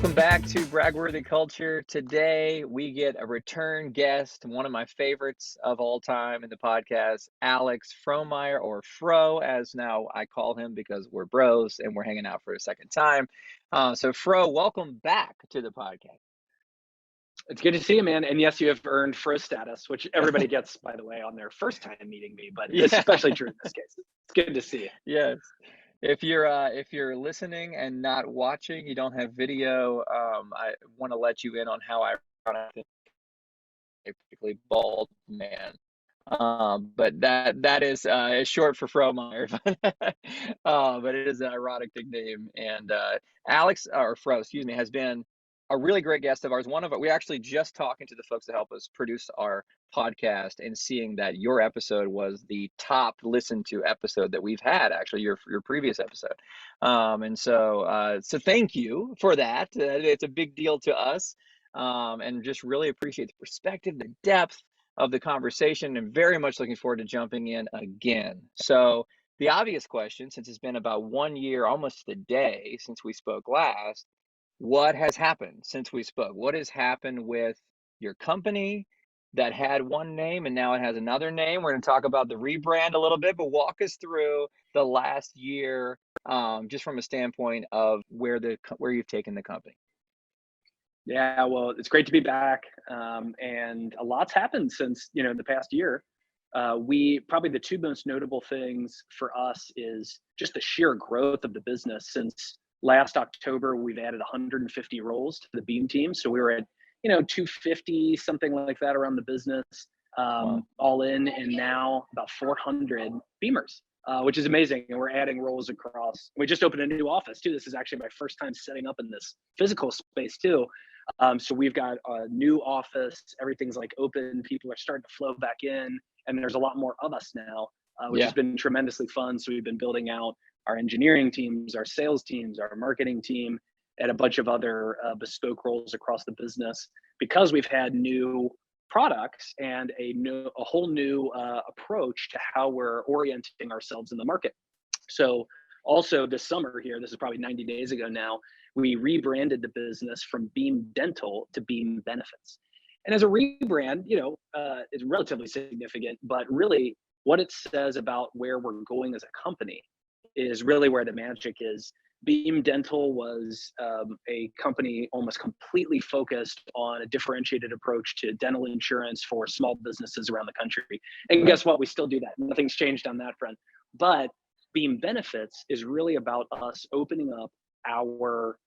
Welcome back to BragWorthy Culture. Today, we get a return guest, one of my favorites of all time in the podcast, Alex Frommeyer, or Fro, as now I call him because we're bros and we're hanging out for a second time. So, Fro, welcome back to the podcast. It's good to see you, man. And yes, you have earned Fro status, which everybody gets, by the way, on their first time meeting me, but Yeah. especially true in this case. It's good to see you. Yes. If you're listening and not watching, you don't have video. I want to let you in on how I run a particularly bald man. But that is short for Fromeyer, but it is an ironic nickname. And Alex, or Fro, excuse me, has been a really great guest of ours. We actually just talking to the folks that help us produce our podcast and seeing that your episode was the top listened to episode that we've had, actually your previous episode. So thank you for that. It's a big deal to us. And just really appreciate the perspective, the depth of the conversation, and very much looking forward to jumping in again. So the obvious question, since it's been about 1 year, almost the day since we spoke last, what has happened since we spoke? What has happened with your company that had one name and now it has another name? We're going to talk about the rebrand a little bit, but walk us through the last year, just from a standpoint of where you've taken the company. Yeah, well, it's great to be back. And a lot's happened since, the past year. Probably the two most notable things for us is just the sheer growth of the business. Since last October, we've added 150 roles to the Beam team. So we were at, 250, something like that around the business, Wow. all in, and now about 400 Beamers. Which is amazing. And we're adding roles across. We just opened a new office too. This is actually my first time setting up in this physical space too. So we've got a new office. Everything's like open. People are starting to flow back in, and there's a lot more of us now, which Yeah. has been tremendously fun. So we've been building out our engineering teams, our sales teams, our marketing team, and a bunch of other bespoke roles across the business because we've had new products and a whole new approach to how we're orienting ourselves in the market. So also this summer here, this is probably 90 days ago now, we rebranded the business from Beam Dental to Beam Benefits. And as a rebrand, is relatively significant, but really what it says about where we're going as a company is really where the magic is. Beam Dental was a company almost completely focused on a differentiated approach to dental insurance for small businesses around the country. And Right. guess what? We still do that. Nothing's changed on that front. But Beam Benefits is really about us opening up our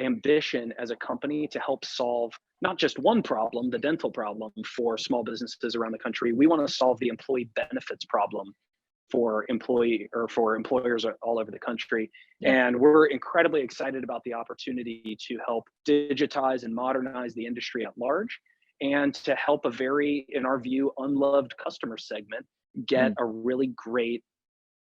ambition as a company to help solve not just one problem, the dental problem for small businesses around the country. We want to solve the employee benefits problem for employers all over the country. Yeah. And we're incredibly excited about the opportunity to help digitize and modernize the industry at large, and to help a very, in our view, unloved customer segment get a really great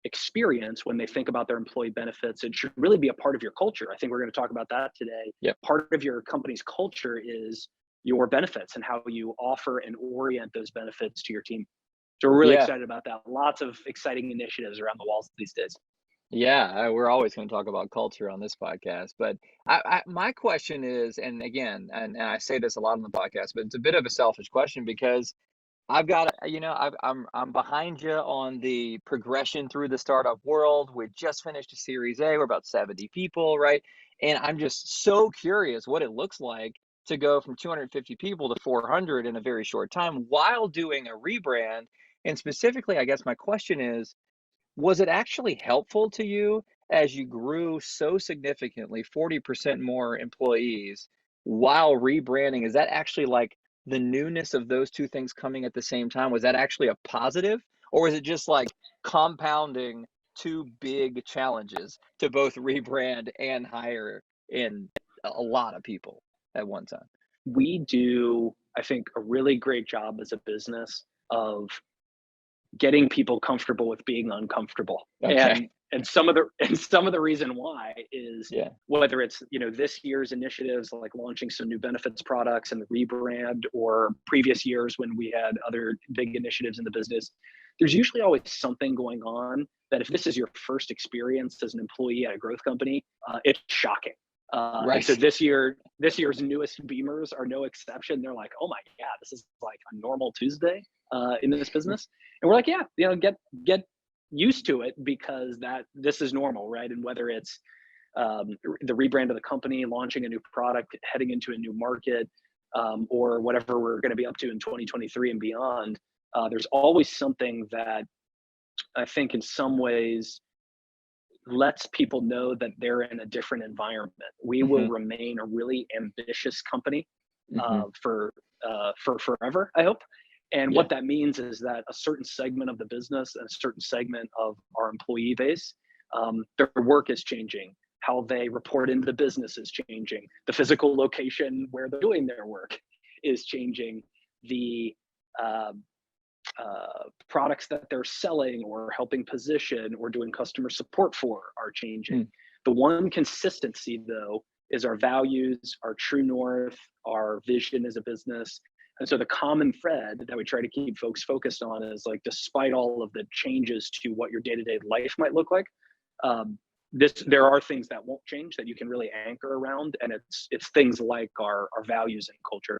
experience when they think about their employee benefits. It should really be a part of your culture. I think we're going to talk about that today. Yep. Part of your company's culture is your benefits and how you offer and orient those benefits to your team. So we're really Yeah. excited about that. Lots of exciting initiatives around the walls these days. Yeah, we're always going to talk about culture on this podcast, but my question is, and again, and I say this a lot on the podcast, but it's a bit of a selfish question because I've got, I'm behind you on the progression through the startup world. We just finished a Series A. We're about 70 people, right? And I'm just so curious what it looks like to go from 250 people to 400 in a very short time while doing a rebrand. And specifically, I guess my question is, was it actually helpful to you as you grew so significantly, 40% more employees while rebranding? Is that actually like the newness of those two things coming at the same time? Was that actually a positive, or was it just like compounding two big challenges to both rebrand and hire in a lot of people at one time? We do, I think, a really great job as a business of getting people comfortable with being uncomfortable. Okay. And some of the reason why is Yeah. whether it's this year's initiatives like launching some new benefits products and the rebrand, or previous years when we had other big initiatives in the business, there's usually always something going on that if this is your first experience as an employee at a growth company, it's shocking. And so Right. this year's newest Beamers are no exception. They're like, oh my God, this is like a normal Tuesday in this business. And we're like, yeah, get used to it, because this is normal, right? And whether it's the rebrand of the company, launching a new product, heading into a new market, or whatever we're going to be up to in 2023 and beyond, there's always something that I think in some ways lets people know that they're in a different environment. We will Hmm. remain a really ambitious company Hmm. for forever, I hope. And Yeah. what that means is that a certain segment of the business and a certain segment of our employee base, their work is changing. How they report into the business is changing. The physical location where they're doing their work is changing. The products that they're selling or helping position or doing customer support for are changing. Mm. The one consistency, though, is our values, our true north, our vision as a business. And so the common thread that we try to keep folks focused on is, like, despite all of the changes to what your day-to-day life might look like, there are things that won't change that you can really anchor around, and it's things like our values and culture.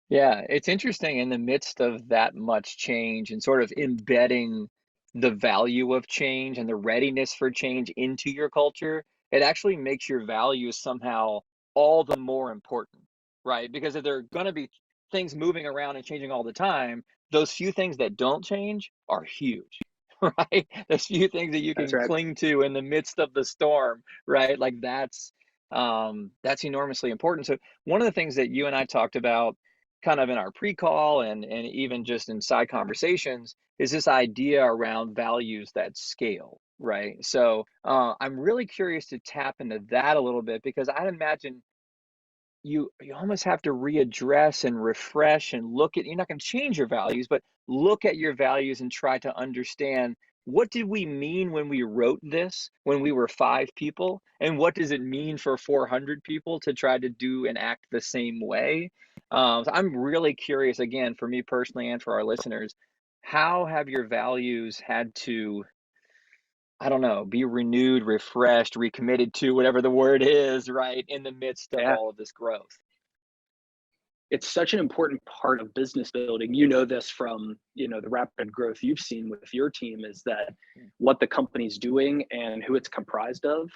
Yeah, it's interesting in the midst of that much change and sort of embedding the value of change and the readiness for change into your culture, it actually makes your values somehow all the more important, right? Because if there are going to be things moving around and changing all the time, those few things that don't change are huge, right? There's few things that you That's can right. cling to in the midst of the storm, right? Like that's enormously important. So one of the things that you and I talked about kind of in our pre-call and even just in side conversations is this idea around values that scale, right? So I'm really curious to tap into that a little bit, because I'd imagine you almost have to readdress and refresh and look at, you're not going to change your values, but look at your values and try to understand, what did we mean when we wrote this when we were 5 people, and what does it mean for 400 people to try to do and act the same way. So I'm really curious, again, for me personally and for our listeners, how have your values had to, I don't know, be renewed, refreshed, recommitted to, whatever the word is, right, in the midst of Yeah. all of this growth? It's such an important part of business building. You know this from, the rapid growth you've seen with your team, is that Mm. what the company's doing and who it's comprised of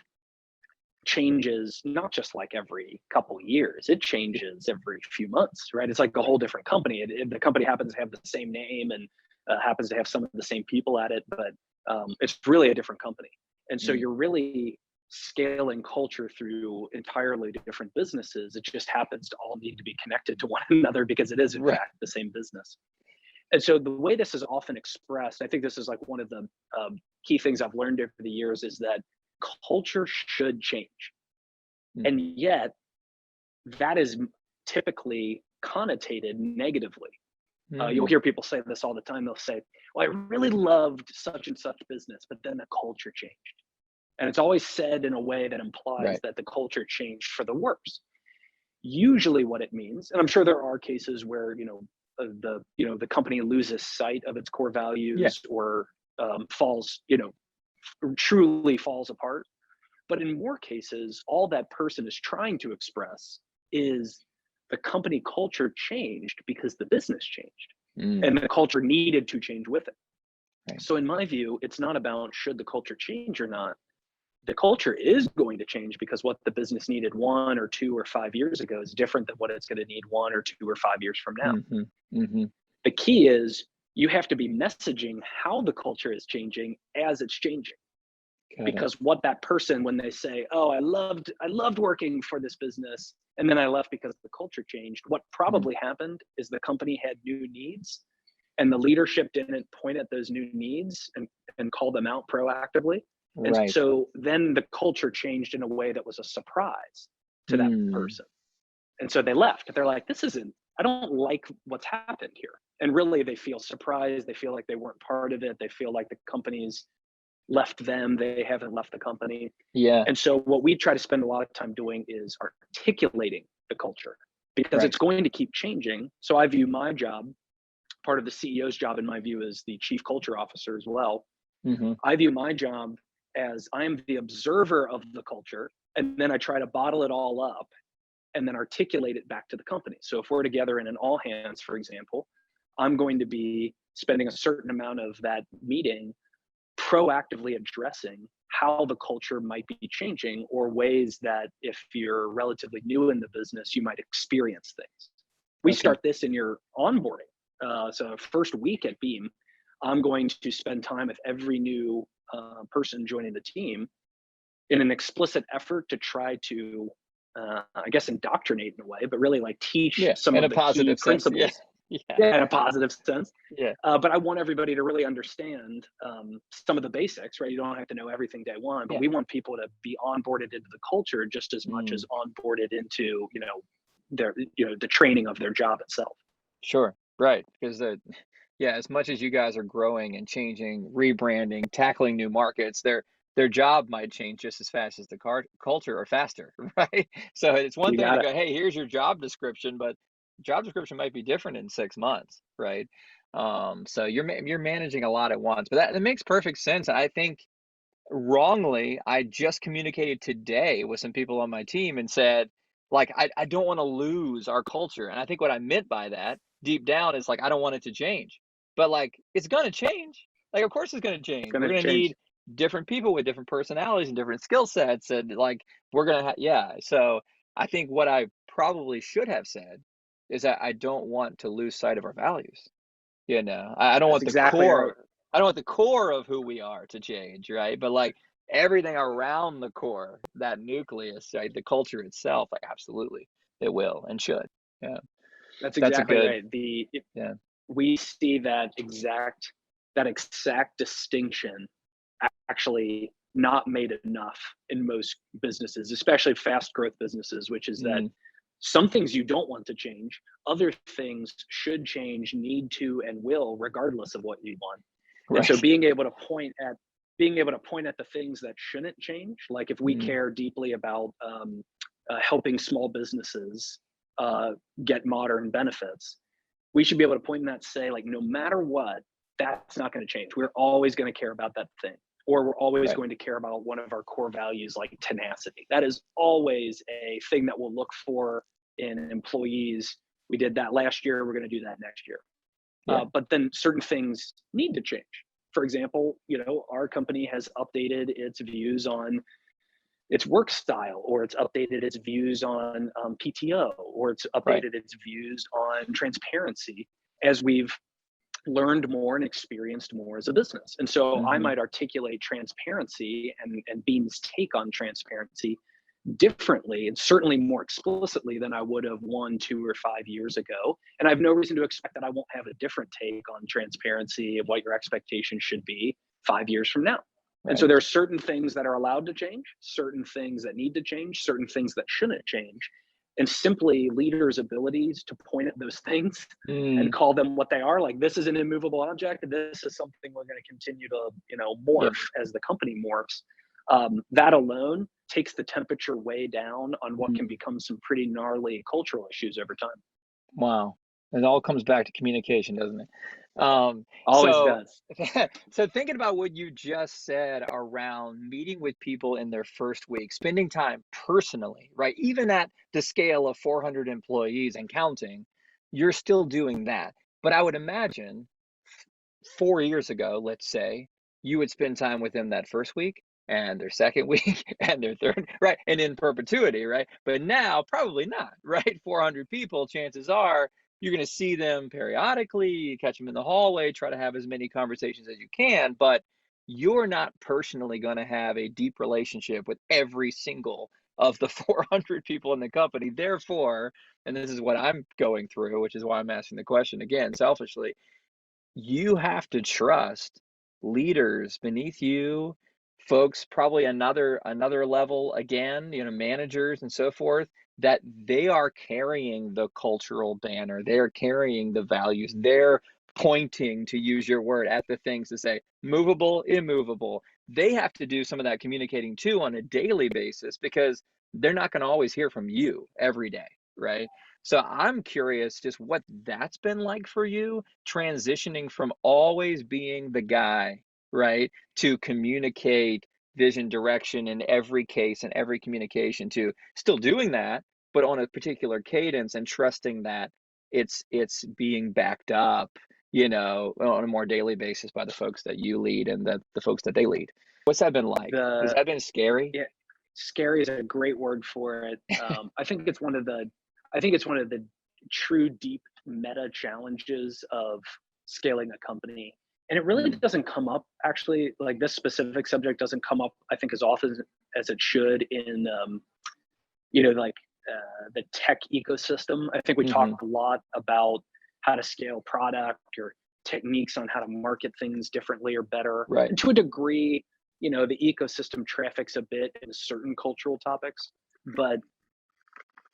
changes, not just like every couple years, it changes every few months, right? It's like a whole different company. The company happens to have the same name and happens to have some of the same people at it, but it's really a different company. And so Mm. you're really scaling culture through entirely different businesses. It just happens to all need to be connected to one another, because it is in Right. fact the same business. And so the way this is often expressed, I think this is like one of the key things I've learned over the years, is that culture should change. Mm. And yet that is typically connotated negatively. You'll Mm. hear people say this all the time. They'll say, well, I really loved such and such business, but then the culture changed. And it's always said in a way that implies Right. that the culture changed for the worse. Usually what it means, and I'm sure there are cases where, the company loses sight of its core Yeah. values, or falls, truly falls apart. But in more cases, all that person is trying to express is the company culture changed because the business changed, Mm. and the culture needed to change with it. Right. So in my view, it's not about should the culture change or not. The culture is going to change, because what the business needed 1 or 2 or 5 years ago is different than what it's going to need 1 or 2 or 5 years from now. Mhm. Mhm. The key is you have to be messaging how the culture is changing as it's changing. Got it. Because what that person, when they say, oh, I loved working for this business and then I left because the culture changed, what Mm. probably happened is the company had new needs, and the leadership didn't point at those new needs and call them out proactively. And Right. so then the culture changed in a way that was a surprise to that Mm. person. And so they left. They're like, I don't like what's happened here. And really, they feel surprised. They feel like they weren't part of it. They feel like the company's left them. They haven't left the company. Yeah. And so what we try to spend a lot of time doing is articulating the culture, because Right. it's going to keep changing. So I view my job, part of the CEO's job in my view, is the chief culture officer as well. Mhm. I view my job as I'm the observer of the culture, and then I try to bottle it all up and then articulate it back to the company. So if we're together in an all hands, for example, I'm going to be spending a certain amount of that meeting proactively addressing how the culture might be changing, or ways that if you're relatively new in the business, you might experience things. We Okay. start this in your onboarding. So first week at Beam, I'm going to spend time with every new person joining the team in an explicit effort to try to, I guess, indoctrinate in a way, but really like teach Yeah. some In a of the key positive sense. Yeah. principles. Yeah. Yeah, in a positive sense. Yeah. But I want everybody to really understand some of the basics, right? You don't have to know everything day one, but Yeah. we want people to be onboarded into the culture just as much as Mm, onboarded into, their, the training of their job itself. sure. Right. Because yeah, as much as you guys are growing and changing, rebranding, tackling new markets, their job might change just as fast as the culture, or faster, right? So it's one You thing to got it. go, hey, here's your job description, but job description might be different in 6 months, right? So you're managing a lot at once, but that makes perfect sense. I think wrongly, I just communicated today with some people on my team and said, like, I don't want to lose our culture. And I think what I meant by that deep down is like, I don't want it to change. But like, it's going to change. Like, of course, it's going to It's change. going We're to going to change. need different people with different personalities and different skill sets. And like, we're going to have, yeah. So I think what I probably should have said is that I don't want to lose sight of our values. I don't That's want the exactly right. core. I don't want the core of who we are to change, right? But like everything around the core, that nucleus, right? The culture itself, like absolutely, it will and should. Yeah, That's that's a exactly good. right. Yeah, We see that exact distinction actually not made enough in most businesses, especially fast growth businesses, which is that mm, some things you don't want to change, other things should change, need to, and will, regardless of what you want. And so right. being able to point at the things that shouldn't change, like if we Mm, care deeply about helping small businesses uh, get modern benefits, we should be able to point in that, say, like, no matter what, that's not going to change. We're always going to care about that thing, or we're always right. going to care about one of our core values, like tenacity. That is always a thing that we'll look for in employees. We did that last year, we're going to do that next year. Yeah, But then certain things need to change. For example, our company has updated its views on its work style, or it's updated its views on PTO, or it's right. updated its views on transparency as we've learned more and experienced more as a business. And so I Hmm. might articulate transparency and Beam's take on transparency differently, and certainly more explicitly than I would have 1, 2, or 5 years ago. And I have no reason to expect that I won't have a different take on transparency of what your expectations should be 5 years from now. And so Right. there are certain things that are allowed to change, certain things that need to change, certain things that shouldn't change. And simply leaders' abilities to point at those things and Mm, call them what they are, like, this is an immovable object, and this is something we're going to continue to, yeah. morph as the company morphs. That alone takes the temperature way down on what can Mm. become some pretty gnarly cultural issues over time. Wow. It all comes back to communication, doesn't it? Always So does. so thinking about what you just said around meeting with people in their first week, spending time personally, right? Even at the scale of 400 employees and counting, you're still doing that. But I would imagine 4 years ago, let's say, you would spend time with them that first week and their second week and their third, right? And in perpetuity, right? But now, probably not, right? 400 people, chances are you're going to see them periodically, you catch them in the hallway, try to have as many conversations as you can, but you're not personally going to have a deep relationship with every single of the 400 people in the company. Therefore, and this is what I'm going through, which is why I'm asking the question again, selfishly, you have to trust leaders beneath you, folks probably another level again, managers and so forth, that they are carrying the cultural banner, they're carrying the values, they're pointing, to use your word, at the things to say movable, immovable. They have to do some of that communicating too on a daily basis, because they're not going to always hear from you every day, right? So I'm curious just what that's been like for you, transitioning from always being the guy, right, to communicate vision, direction in every case and every communication, to still doing that, but on a particular cadence, and trusting that it's being backed up, on a more daily basis by the folks that you lead and the folks that they lead. What's that been like? Has The that been scary? Yeah, scary is a great word for it. I think it's one of the true deep meta challenges of scaling a company. And it really Mm, doesn't come up, actually, like this specific subject doesn't come up, I think, as often as it should in, like the tech ecosystem. I think we talk hmm. a lot about how to scale product or techniques on how to market things differently or better. Right. And to a degree, the ecosystem traffics a bit in certain cultural topics, but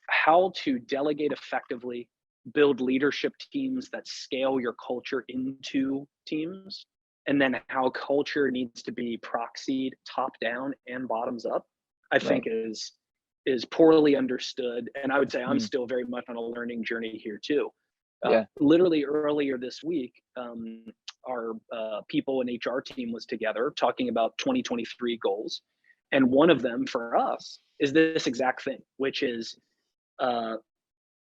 how to delegate effectively, build leadership teams that scale your culture into teams, and then how culture needs to be proxied top down and bottoms up, I think Right. is poorly understood. And I would say I'm Mm, still very much on a learning journey here too. yeah. Literally earlier this week, our people and HR team was together talking about 2023 goals, and one of them for us is this exact thing, which is uh,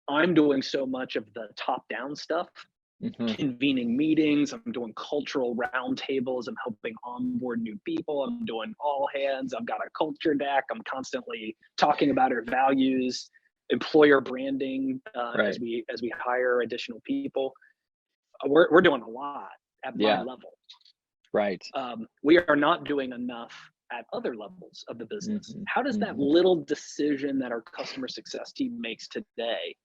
I'm doing so much of the top down stuff, Hmm. convening meetings. I'm doing cultural roundtables. I'm helping onboard new people. I'm doing all hands. I've got a culture deck. I'm constantly talking about our values, employer branding as Right. we hire additional people. We're doing a lot at my Yeah. level. Right. We are not doing enough at other levels of the business. Hmm. How does that Hmm. little decision that our customer success team makes today,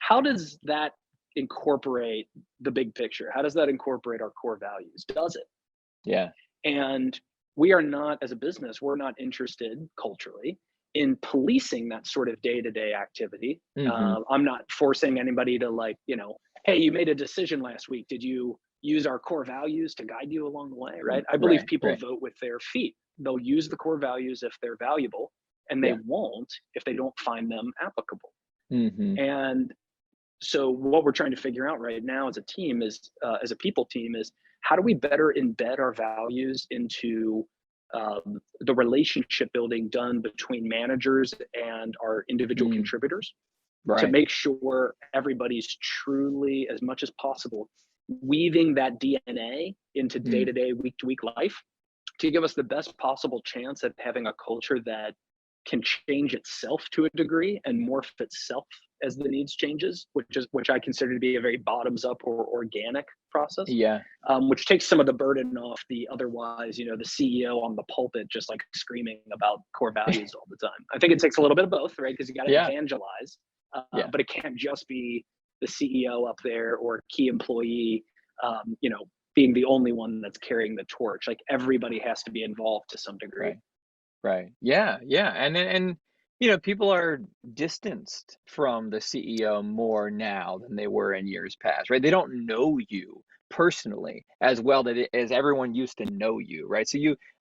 how does that incorporate the big picture? How does that incorporate our core values? Does it? Yeah. And we are not, as a business, we're not interested culturally in policing that sort of day-to-day activity. Hmm. I'm not forcing anybody to, like, hey, you made a decision last week. Did you use our core values to guide you along the way? Right. I believe Right. people Right. vote with their feet. They'll use the core values if they're valuable, and they Yeah. won't if they don't find them applicable. Hmm. And so what we're trying to figure out right now as a team is, as a people team, is how do we better embed our values into the relationship building done between managers and our individual Mm, contributors, to right. make sure everybody's truly, as much as possible, weaving that DNA into Mm, day-to-day, week-to-week life, to give us the best possible chance at having a culture that can change itself to a degree and morph itself as the needs changes, which I consider to be a very bottoms up or organic process, yeah. which takes some of the burden off the otherwise, the CEO on the pulpit just like screaming about core values all the time. I think it takes a little bit of both, right? Because you got to Yeah. evangelize, Yeah. but it can't just be the CEO up there or a key employee, being the only one that's carrying the torch. Like, everybody has to be involved to some degree. Right. Right. Yeah. Yeah. And people are distanced from the CEO more now than they were in years past, right? They don't know you personally as well as everyone used to know you, right?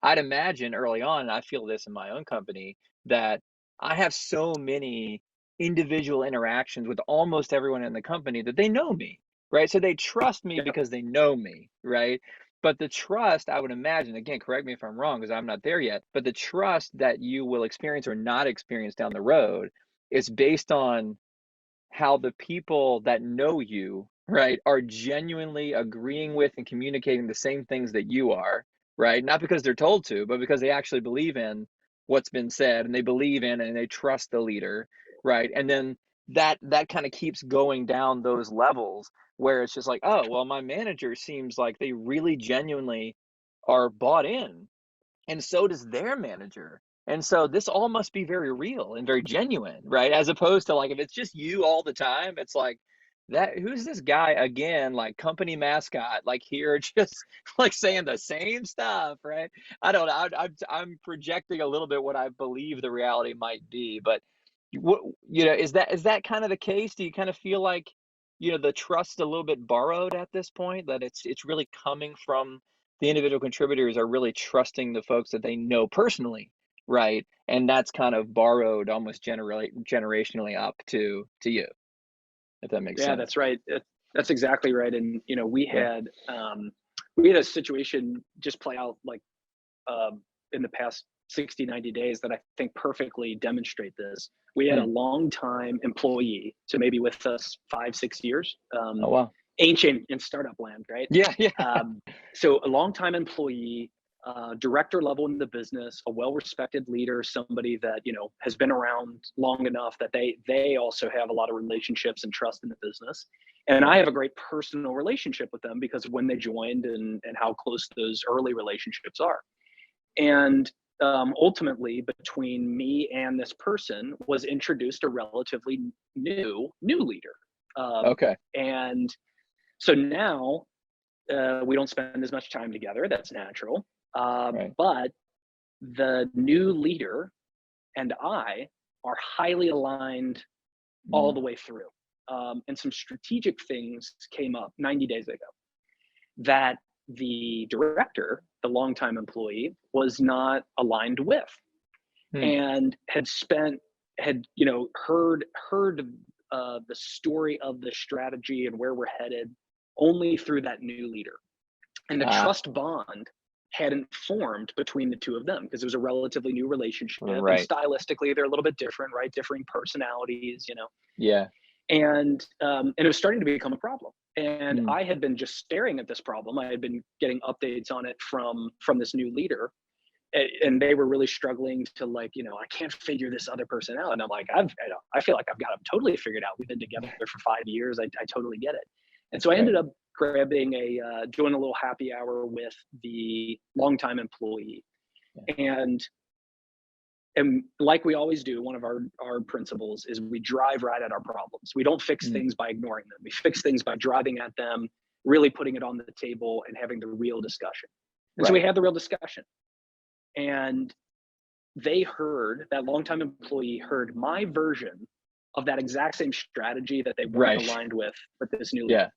I'd imagine early on, and I feel this in my own company, that I have so many individual interactions with almost everyone in the company that they know me, right? So they trust me Yep. because they know me, right? But the trust, I would imagine, again, correct me if I'm wrong because I'm not there yet, but the trust that you will experience or not experience down the road is based on how the people that know you, right, are genuinely agreeing with and communicating the same things that you are, right? Not because they're told to, but because they actually believe in what's been said, and they believe in and they trust the leader, right? And then that kind of keeps going down those levels where it's just like, oh, well, my manager seems like they really genuinely are bought in, and so does their manager. And so this all must be very real and very genuine, right? As opposed to, like, if it's just you all the time, it's like, that who's this guy again, like company mascot, like here just like saying the same stuff, right? I don't know. I'm projecting a little bit what I believe the reality might be, but what, is that kind of the case? Do you kind of feel like, the trust a little bit borrowed at this point, that it's really coming from the individual contributors are really trusting the folks that they know personally, right? And that's kind of borrowed almost generationally up to you, if that makes Yeah, sense. that's right. That's exactly right. And Yeah. we had a situation just play out, like, in the past 60, 90 days that I think perfectly demonstrate this. We had a Hmm. long-time employee, so maybe with us 5, 6 years, Oh wow. ancient in startup land, right? Yeah, yeah. Um, so a long-time employee, director level in the business, a well-respected leader, somebody that has been around long enough that they also have a lot of relationships and trust in the business. And I Right. have a great personal relationship with them because of when they joined and how close those early relationships are. And ultimately, between me and this person was introduced a relatively new leader. Okay. And so now we don't spend as much time together. That's natural. Right. But the new leader and I are highly aligned all Mm. the way through. And some strategic things came up 90 days ago that the director, the longtime employee, was not aligned with, Hmm. and had heard the story of the strategy and where we're headed only through that new leader. And the Ah, trust bond hadn't formed between the two of them because it was a relatively new relationship, and right. stylistically they're a little bit different, right? Differing personalities, Yeah. and it was starting to become a problem. And Mm. I had been just staring at this problem. I had been getting updates on it from this new leader, and they were really struggling to, like, I can't figure this other person out. And I'm like, I feel like I've got them totally figured out. We've been together for 5 years. I totally get it. And That's so I ended great. up grabbing doing a little happy hour with the longtime employee. Yeah. And like we always do, one of our principles is we drive right at our problems. We don't fix Mm. things by ignoring them. We fix things by driving at them, really putting it on the table and having the real discussion. And so we Right. had the real discussion. And that longtime employee heard my version of that exact same strategy that they weren't Right. aligned with this new Yeah. leader,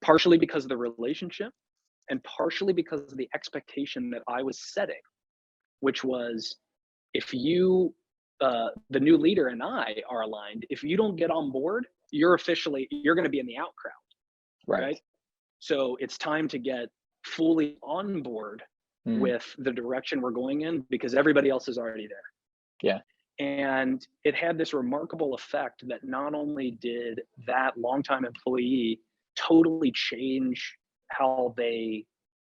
partially because of the relationship and partially because of the expectation that I was setting, which was, if the new leader and I are aligned, if you don't get on board, you're going to be in the out crowd, Right. right? So it's time to get fully on board Mm. with the direction we're going in because everybody else is already there. Yeah. And it had this remarkable effect that not only did that longtime employee totally change how they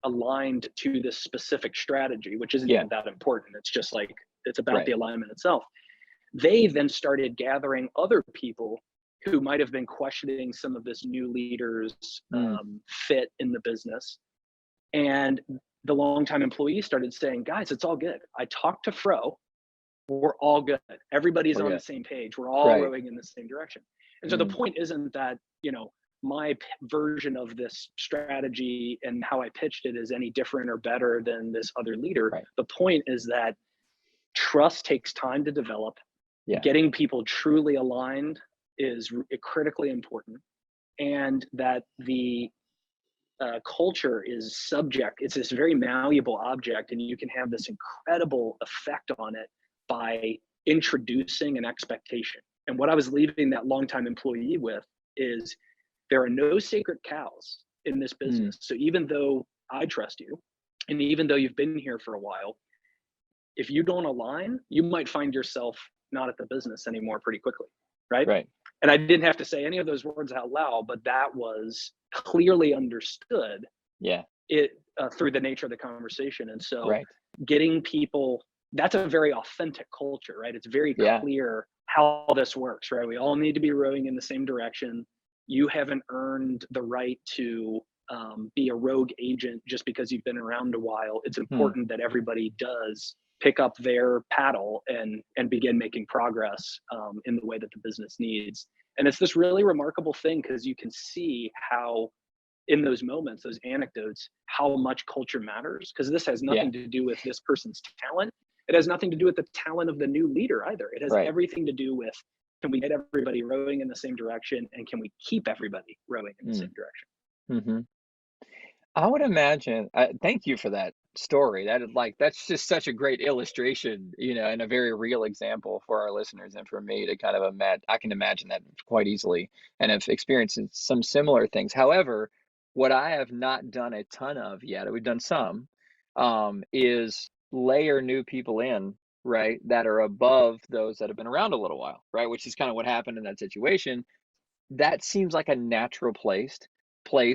aligned to this specific strategy, which isn't Yeah. even that important. It's just like, it's about Right. the alignment itself. They then started gathering other people who might have been questioning some of this new leader's Mm. fit in the business. And the longtime employee started saying, guys, it's all good. I talked to Fro. We're all good. Everybody's We're on the good. same page. We're all Right. rowing in the same direction. And so the Mm. point isn't that, my version of this strategy and how I pitched it is any different or better than this other leader. Right. The point is that trust takes time to develop. Yeah. Getting people truly aligned is critically important, and that the culture is subject. It's this very malleable object, and you can have this incredible effect on it by introducing an expectation. And what I was leaving that longtime employee with is, there are no sacred cows in this Mm. business. So even though I trust you, and even though you've been here for a while, if you don't align, you might find yourself not at the business anymore pretty quickly, right? Right. And I didn't have to say any of those words out loud, but that was clearly understood Yeah. through the nature of the conversation. And so Right. getting people, that's a very authentic culture, right? It's very Yeah. clear how this works, right? We all need to be rowing in the same direction. You haven't earned the right to be a rogue agent just because you've been around a while. It's Hmm. important that everybody does pick up their paddle and begin making progress in the way that the business needs. And it's this really remarkable thing because you can see how, in those moments, those anecdotes, how much culture matters. Because this has Yeah. nothing to do with this person's talent. It has nothing to do with the talent of the new leader either. It has Right. everything to do with, can we get everybody rowing in the same direction, and can we keep everybody rowing in the Mm. same direction? Hmm. I would imagine. Thank you for that story. That's just such a great illustration, and a very real example for our listeners and for me to kind of imagine. I can imagine that quite easily, and have experienced some similar things. However, what I have not done a ton of yet, we've done some, is layer new people in, right, that are above those that have been around a little while, right? Which is kind of what happened in that situation. That seems like a natural place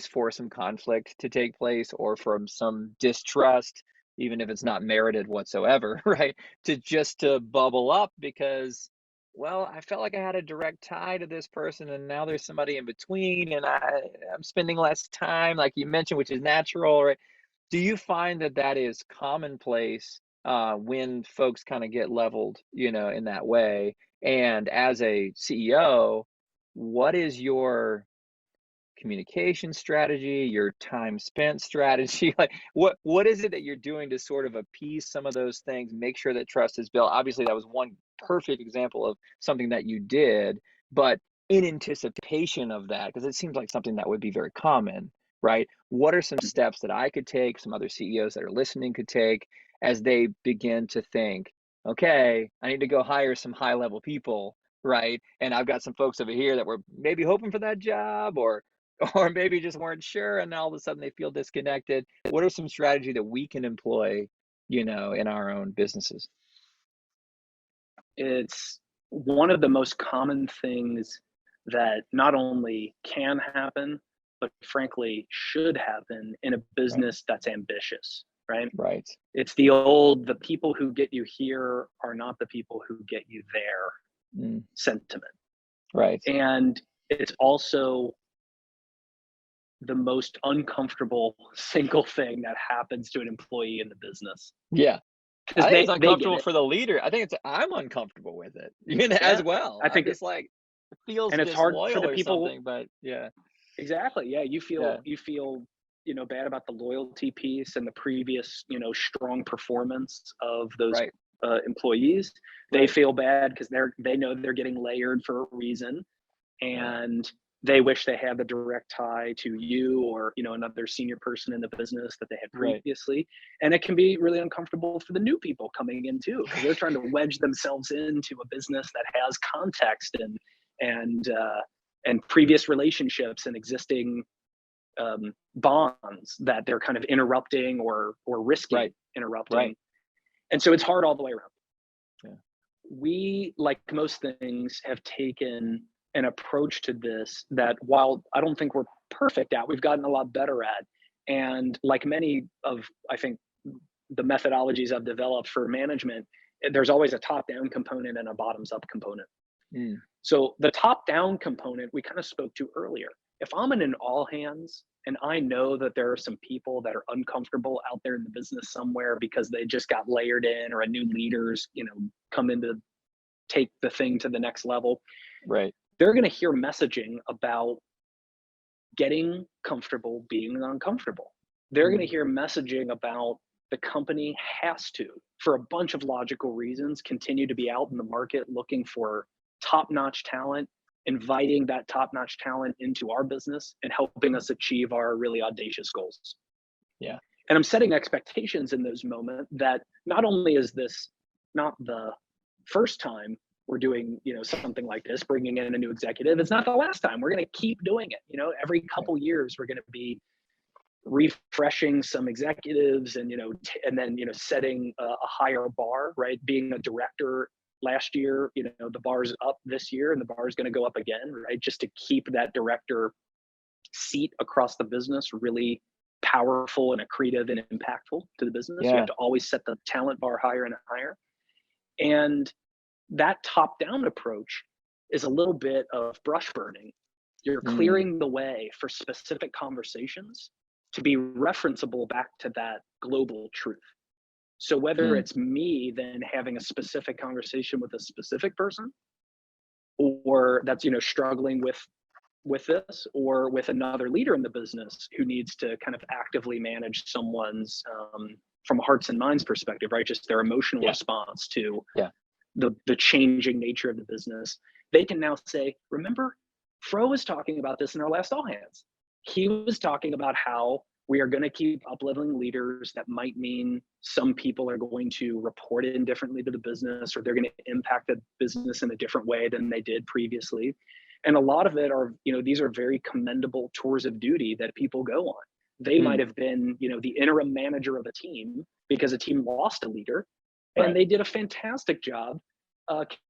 for some conflict to take place or from some distrust, even if it's not merited whatsoever, right? To bubble up because, well, I felt like I had a direct tie to this person and now there's somebody in between and I'm spending less time, like you mentioned, which is natural, right? Do you find that that is commonplace when folks kind of get leveled, in that way? And as a CEO, what is your communication strategy, your time spent strategy? Like what is it that you're doing to sort of appease some of those things, make sure that trust is built? Obviously, that was one perfect example of something that you did, but in anticipation of that, because it seems like something that would be very common, right? What are some steps that I could take, some other CEOs that are listening could take as they begin to think, okay, I need to go hire some high level people, right? And I've got some folks over here that were maybe hoping for that job or maybe just weren't sure and now all of a sudden they feel disconnected. What are some strategy that we can employ, in our own businesses? It's one of the most common things that not only can happen, but frankly should happen in a Right. business that's ambitious, right? Right. It's the people who get you here are not the people who get you there Mm, sentiment. right. And it's also the most uncomfortable single thing that happens to an employee in the business Yeah. because I think it's they get uncomfortable it. for the leader. I think I'm uncomfortable with it, as Yeah. well. I I'm think, just like, it feels and it's hard for disloyal the or people. something, but yeah. Exactly. Yeah. Yeah. You feel, bad about the loyalty piece and the previous, strong performance of those Right. employees. They Right. feel bad because they know they're getting layered for a reason, Right. and they wish they had the direct tie to you or another senior person in the business that they had Right. previously. And it can be really uncomfortable for the new people coming in too because they're trying to wedge themselves into a business that has context and previous relationships and existing bonds that they're kind of interrupting or risking Right. interrupting. Right. And so it's hard all the way around. Yeah. We, like most things, have taken an approach to this that while I don't think we're perfect at, we've gotten a lot better at. And like many of, I think, the methodologies I've developed for management, there's always a top down component and a bottoms up component. Mm, So the top down component we kind of spoke to earlier. If I'm in an all hands and I know that there are some people that are uncomfortable out there in the business somewhere because they just got layered in or a new leaders, come in to take the thing to the next level, right. they're going to hear messaging about getting comfortable being uncomfortable. They're going to Mm, hear messaging about the company has to, for a bunch of logical reasons, continue to be out in the market looking for top notch talent, inviting that top notch talent into our business and helping us achieve our really audacious goals. yeah. And I'm setting expectations in those moments that not only is this not the first time we're doing something like this, bringing in a new executive, it's not the last time. We're going to keep doing it. Every Right. couple years we're going to be refreshing some executives and and then setting a higher bar, right? Being a director last year, the bar's up this year and the bar is going to go up again, right? Just to keep that director seat across the business really powerful and accretive and impactful to the business. You have Yeah. to always set the talent bar higher and higher. And that top down approach is a little bit of brush burning. You're Mm, clearing the way for specific conversations to be referenceable back to that global truth. So whether mm, it's me then having a specific conversation with a specific person or that's struggling with this or with another leader in the business who needs to kind of actively manage someone's from a hearts and minds perspective, right? Just their emotional yeah. response to Yeah. the changing nature of the business. They can now say, remember, Fro was talking about this in our last all hands. He was talking about how we are going to keep up-leveling leaders. That might mean some people are going to report in differently to the business, or they're going to impact the business in a different way than they did previously. And a lot of it are, these are very commendable tours of duty that people go on. They might Mm, have been, the interim manager of a team because a team lost a leader, and Right. they did a fantastic job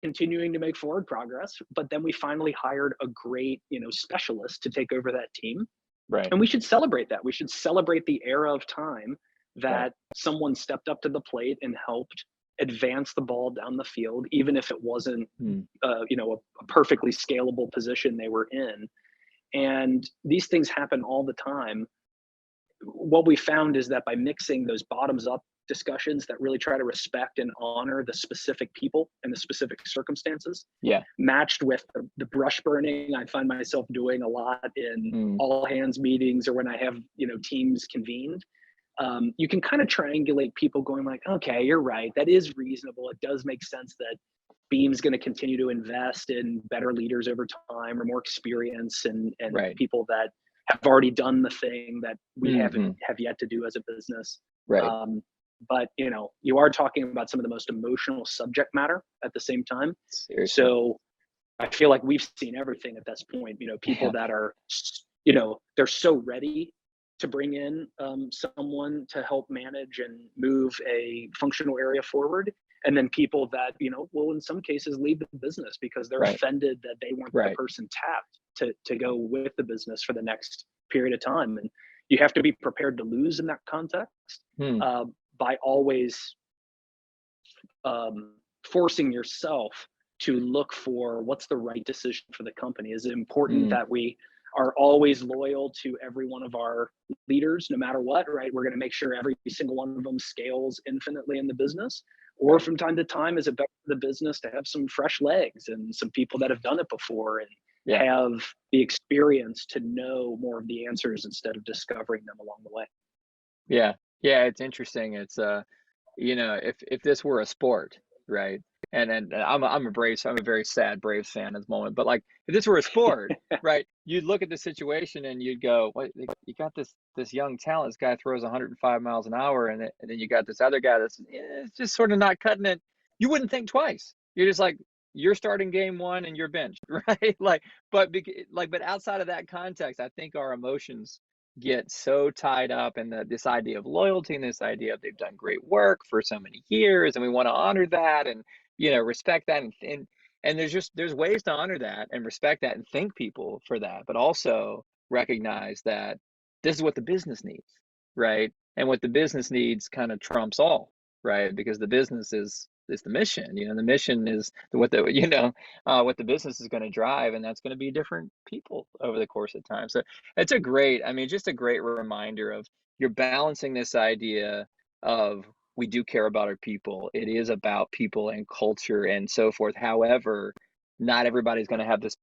continuing to make forward progress. But then we finally hired a great, specialist to take over that team, Right. and we should celebrate that. We should celebrate the era of time Right. that someone stepped up to the plate and helped advance the ball down the field, even if it wasn't, Mm. a perfectly scalable position they were in. And these things happen all the time. What we found is that by mixing those bottoms up discussions that really try to respect and honor the specific people and the specific circumstances, Yeah. matched with the brush burning I find myself doing a lot in Mm. all hands meetings or when I have, teams convened, you can kind of triangulate people going like, okay, you're right. That is reasonable. It does make sense that Beam's going to continue to invest in better leaders over time or more experience and Right. people that have already done the thing that we Hmm. have yet to do as a business. Right. Um, but you are talking about some of the most emotional subject matter at the same time. Seriously. So I feel like we've seen everything at this point. People Yeah. that are, they're so ready to bring in someone to help manage and move a functional area forward. And then people that, will in some cases leave the business because they're Right. offended that they weren't the Right. person tapped to go with the business for the next period of time. And you have to be prepared to lose in that context Hmm. by always forcing yourself to look for what's the right decision for the company. Is it important Mm. that we are always loyal to every one of our leaders, no matter what, right? We're going to make sure every single one of them scales infinitely in the business. Or Right. from time to time, is it better for the business to have some fresh legs and some people that have done it before and Yeah. have the experience to know more of the answers instead of discovering them along the way? Yeah. Yeah. It's interesting. It's if this were a sport, right? And I'm a Braves, I'm a very sad Braves fan at the moment. But like, if this were a sport, right? You'd look at the situation and you'd go, "Wait, you got this young talent. This guy throws 105 miles an hour, and then you got this other guy that's it's just sort of not cutting it." You wouldn't think twice. You're just like, you're starting game one and you're benched, right? But outside of that context, I think our emotions get so tied up in this idea of loyalty and this idea of they've done great work for so many years and we want to honor that and respect that and there's ways to honor that and respect that and thank people for that, but also recognize that this is what the business needs, right? And what the business needs kind of trumps all, right? Because the business is the mission. The mission is what the business is going to drive, and that's going to be different people over the course of time. So it's just a great reminder of you're balancing this idea of we do care about our people. It is about people and culture and so forth. However, not everybody's going to have this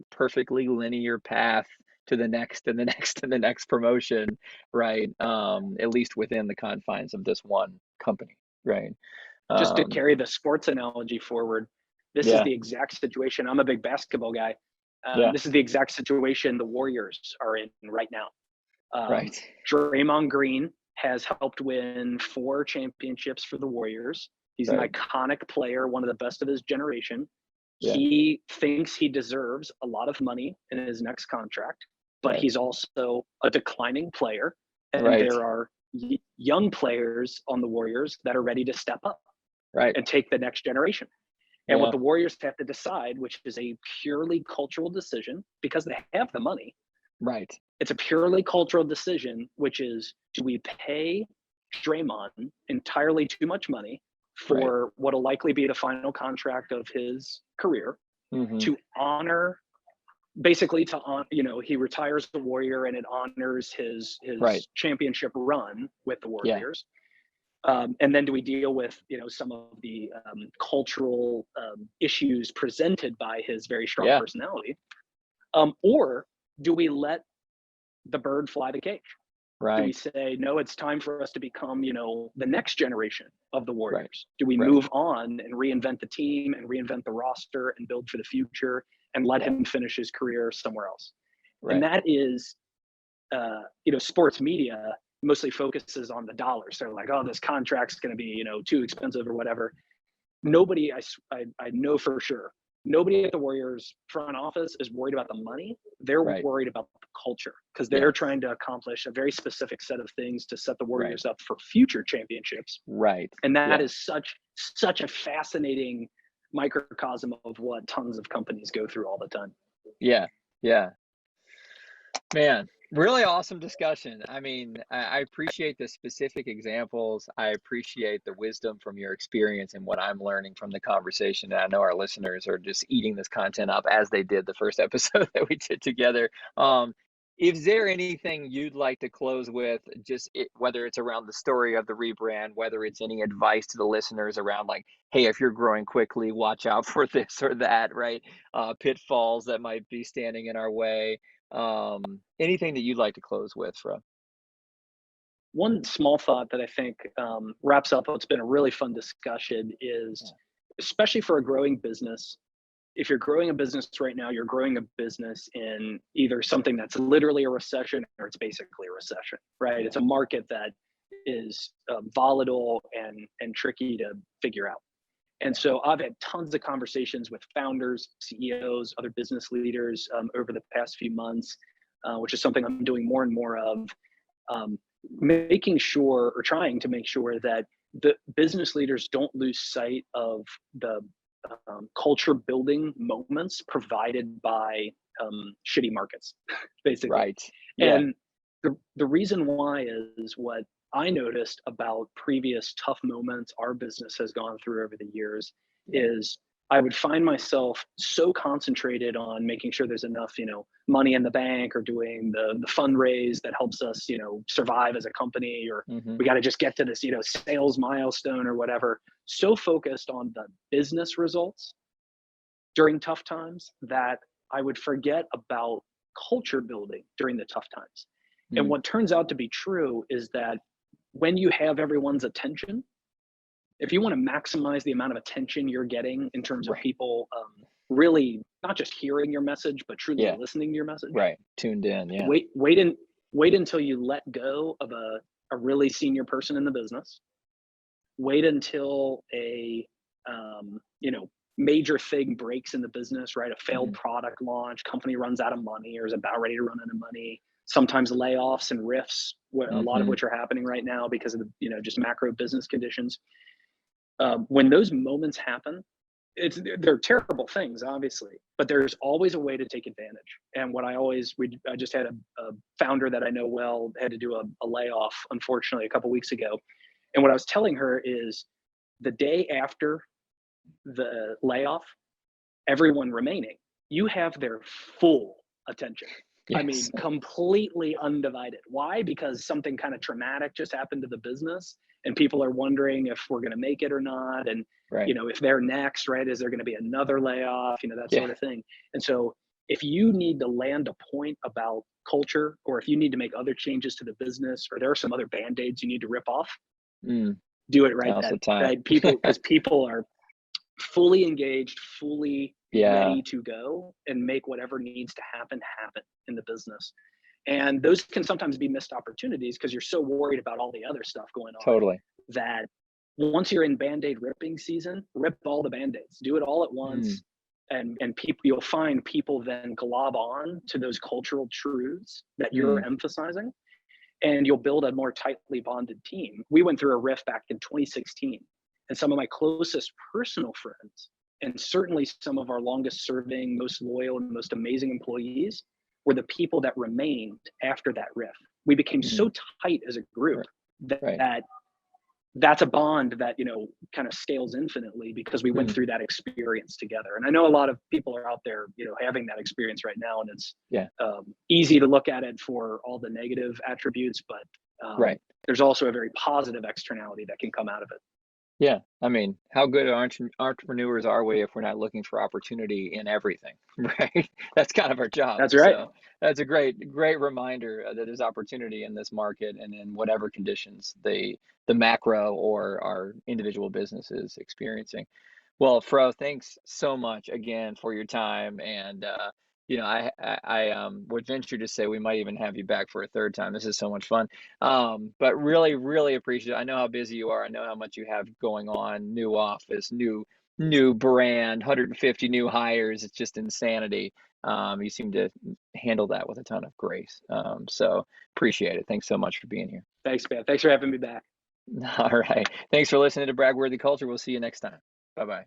perfectly linear path to the next and the next and the next promotion, right? At least within the confines of this one company, right? Just to Um, carry the sports analogy forward, this is yeah, the exact situation. I'm a big basketball guy. yeah, This is the exact situation the Warriors are in right now. right, Draymond Green has helped win 4 championships for the Warriors. He's an right, iconic player, one of the best of his generation. yeah, He thinks he deserves a lot of money in his next contract, but right, he's also a declining player. And right, there are young players on the Warriors that are ready to step up right, and take the next generation. And what yeah, the Warriors have to decide, which is a purely cultural decision because they have the money, right, it's a purely cultural decision, which is, do we pay Draymond entirely too much money right. for what'll likely be the final contract of his career Hmm. to honor, basically to on, he retires the Warrior and it honors Right. his championship run with the Yeah. Warriors. And then do we deal with some of the cultural issues presented by his very strong Yeah. personality, or do we let the bird fly the cage? Do we Right. say, no, it's time for us to become, the next generation of the Right. Warriors? Do we Right. move on and reinvent the team and reinvent the roster and build for the future and let Yeah. him finish his career somewhere else? And Right. that is, sports media mostly focuses on the dollars. So like, oh, this contract's going to be, too expensive or whatever. Nobody, I know for sure, nobody at the Warriors front office is worried about the money. They're Right. worried about the culture because they're Yes. trying to accomplish a very specific set of things to set the Right. Warriors up for future championships. Right. And that Yeah. is such a fascinating microcosm of what tons of companies go through all the time. Yeah. Yeah. Man, really awesome discussion. I mean, I appreciate the specific examples. I appreciate the wisdom from your experience and what I'm learning from the conversation. And I know our listeners are just eating this content up as they did the first episode that we did together. Is there anything you'd like to close with, just whether it's around the story of the rebrand, whether it's any advice to the listeners around like, hey, if you're growing quickly, watch out for this or that, right? Pitfalls that might be standing in our way. Anything that you'd like to close with, Fro? One small thought that I think wraps up what's been a really fun discussion is, Yeah. especially for a growing business, if you're growing a business right now, you're growing a business in either something that's literally a recession or it's basically a recession, right? Yeah. It's a market that is volatile and tricky to figure out. And Yeah. so I've had tons of conversations with founders, CEOs, other business leaders over the past few months, which is something I'm doing more and more of, um, making sure or trying to make sure that the business leaders don't lose sight of the culture building moments provided by shitty markets, basically. Right. Yeah. And the reason why is what I noticed about previous tough moments our business has gone through over the years Yeah. is I would find myself so concentrated on making sure there's enough, money in the bank or doing the fundraise that helps us, survive as a company, or Hmm. we got to just get to this, sales milestone or whatever. So focused on the business results during tough times that I would forget about culture building during the tough times. And Mm. what turns out to be true is that when you have everyone's attention, if you want to maximize the amount of attention you're getting in terms of Right. people really not just hearing your message, but truly Yeah. listening to your message, Right. Tuned in. Yeah. wait until you let go of a really senior person in the business. Wait until a major thing breaks in the business, right? A failed Hmm. product launch, company runs out of money or is about ready to run out of money. Sometimes layoffs and rifts, a lot of Hmm. which are happening right now because of the just macro business conditions. When those moments happen, they're terrible things, obviously, but there's always a way to take advantage. And what I just had a founder that I know well had to do a layoff, unfortunately, a couple weeks ago. And what I was telling her is the day after the layoff, everyone remaining, you have their full attention. I Yes. mean, completely undivided. Why? Because something kind of traumatic just happened to the business and people are wondering if we're going to make it or not. And, Right. if they're next, right, is there going to be another layoff, that Yeah. sort of thing. And so if you need to land a point about culture, or if you need to make other changes to the business, or there are some other band-aids you need to rip off, Mm. do it right Now's then. the time. Right? Because people are fully engaged, fully Yeah. ready to go and make whatever needs to happen in the business. And those can sometimes be missed opportunities because you're so worried about all the other stuff going on Totally. that once you're in band-aid ripping season, rip all the band-aids, do it all at Mm. once. And people, you'll find people then glob on to those cultural truths that you're Mm. emphasizing, and you'll build a more tightly bonded team. We went through a riff back in 2016, and some of my closest personal friends, and certainly some of our longest serving, most loyal, and most amazing employees, were the people that remained after that riff. We became Mm. so tight as a group Right. that, Right. that's a bond that kind of scales infinitely because we went Mm. through that experience together. And I know a lot of people are out there having that experience right now, and it's Yeah. easy to look at it for all the negative attributes, but Right. there's also a very positive externality that can come out of it. Yeah. I mean, how good entrepreneurs are we if we're not looking for opportunity in everything, right? That's kind of our job. That's right. So that's a great reminder that there's opportunity in this market and in whatever conditions the macro or our individual business is experiencing. Well, Fro, thanks so much again for your time. And, I would venture to say we might even have you back for a third time. This is so much fun. But really, really appreciate it. I know how busy you are. I know how much you have going on, new office, new new brand, 150 new hires. It's just insanity. You seem to handle that with a ton of grace. So appreciate it. Thanks so much for being here. Thanks, man. Thanks for having me back. All right. Thanks for listening to BragWorthy Culture. We'll see you next time. Bye-bye.